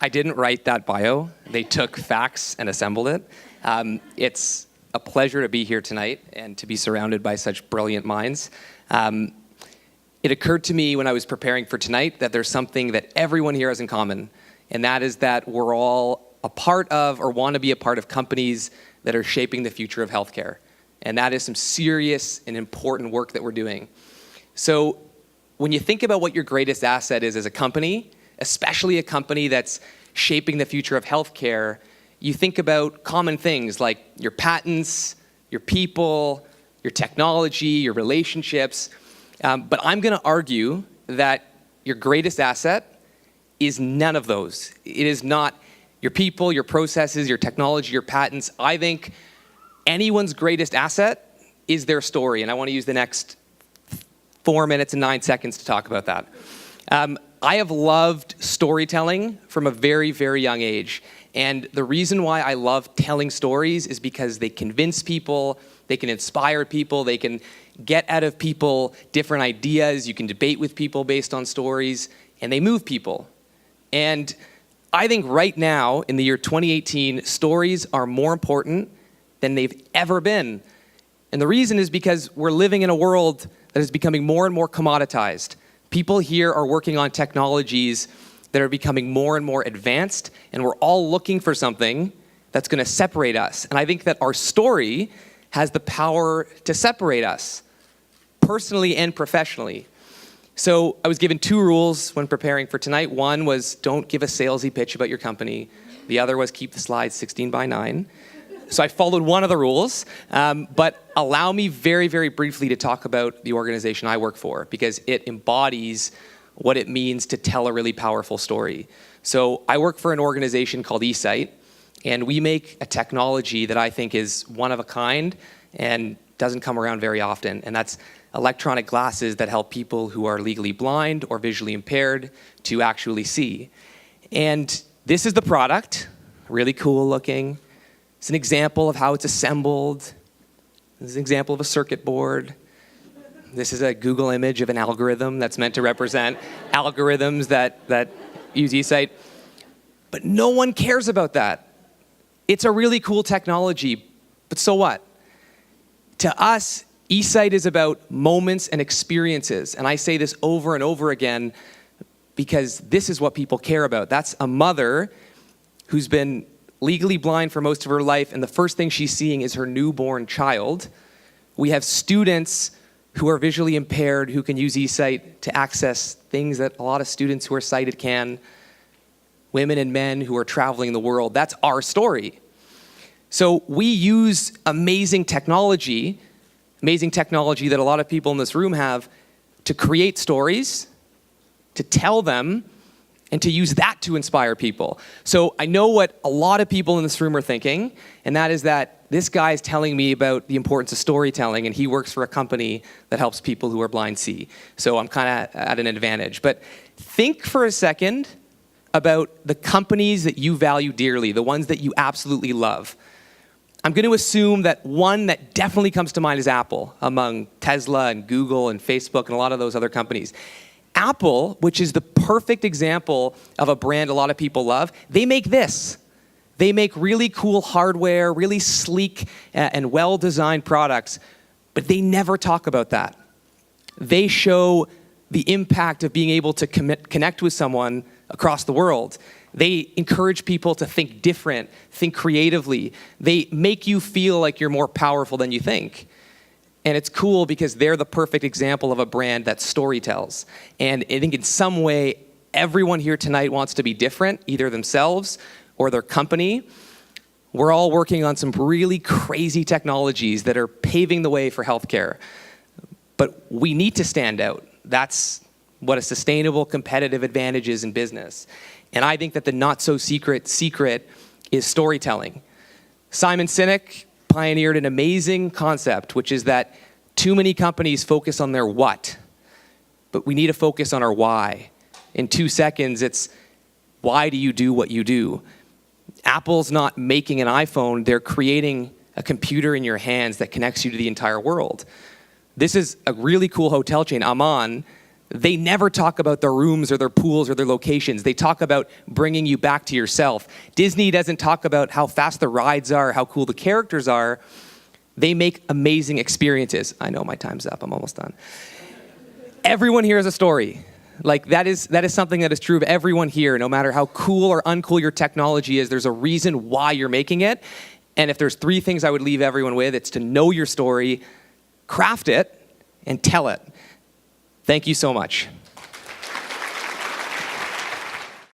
I didn't write that bio. They took facts and assembled it. It's a pleasure to be here tonight and to be surrounded by such brilliant minds. It occurred to me when I was preparing for tonight that there's something that everyone here has in common, and that is that we're all a part of or want to be a part of companies that are shaping the future of healthcare. And that is some serious and important work that we're doing. So when you think about what your greatest asset is as a company, especially a company that's shaping the future of healthcare, you think about common things like your patents, your people, your technology, your relationships. But I'm going to argue that your greatest asset is none of those. It is not your people, your processes, your technology, your patents. I think anyone's greatest asset is their story, and I want to use the next 4 minutes and 9 seconds to talk about that. I have loved storytelling from a very, very young age, and the reason why I love telling stories is because they convince people, they can inspire people, they can get out of people different ideas, you can debate with people based on stories, and they move people. And I think right now, in the year 2018, stories are more important than they've ever been. And the reason is because we're living in a world that is becoming more and more commoditized. People here are working on technologies that are becoming more and more advanced, and we're all looking for something that's going to separate us. And I think that our story has the power to separate us, personally and professionally. So I was given 2 rules when preparing for tonight. One was don't give a salesy pitch about your company. The other was keep the slides 16 by 9. So I followed one of the rules, but allow me very, very briefly to talk about the organization I work for, because it embodies what it means to tell a really powerful story. So I work for an organization called eSight, and we make a technology that I think is one of a kind and doesn't come around very often, and that's electronic glasses that help people who are legally blind or visually impaired to actually see. And this is the product, really cool looking. It's an example of how it's assembled. This is an example of a circuit board. This is a Google image of an algorithm that's meant to represent algorithms that use eSight. But no one cares about that. It's a really cool technology, but so what? To us, eSight is about moments and experiences. And I say this over and over again because this is what people care about. That's a mother who's been legally blind for most of her life, and the first thing she's seeing is her newborn child. We have students who are visually impaired who can use eSight to access things that a lot of students who are sighted can. Women and men who are traveling the world. That's our story. So we use amazing technology that a lot of people in this room have, to create stories, to tell them, and to use that to inspire people. So I know what a lot of people in this room are thinking, and that is that this guy is telling me about the importance of storytelling, and he works for a company that helps people who are blind see. So I'm kind of at an advantage. But think for a second about the companies that you value dearly, the ones that you absolutely love. I'm going to assume that one that definitely comes to mind is Apple, among Tesla and Google and Facebook and a lot of those other companies. Apple, which is the perfect example of a brand a lot of people love, they make this. They make really cool hardware, really sleek and well-designed products, but they never talk about that. They show the impact of being able to connect with someone across the world. They encourage people to think different, think creatively. They make you feel like you're more powerful than you think. And it's cool because they're the perfect example of a brand that storytells. And I think in some way, everyone here tonight wants to be different, either themselves or their company. We're all working on some really crazy technologies that are paving the way for healthcare. But we need to stand out. That's what a sustainable competitive advantage is in business. And I think that the not-so-secret secret is storytelling. Simon Sinek pioneered an amazing concept, which is that too many companies focus on their what, but we need to focus on our why. In 2 seconds, it's why do you do what you do? Apple's not making an iPhone, they're creating a computer in your hands that connects you to the entire world. This is a really cool hotel chain, Aman, They never talk about their rooms or their pools or their locations. They talk about bringing you back to yourself. Disney doesn't talk about how fast the rides are, how cool the characters are. They make amazing experiences. I know my time's up. I'm almost done. Everyone here has a story. Like that is something that is true of everyone here. No matter how cool or uncool your technology is, there's a reason why you're making it. And if there's 3 things I would leave everyone with, it's to know your story, craft it, and tell it. Thank you so much.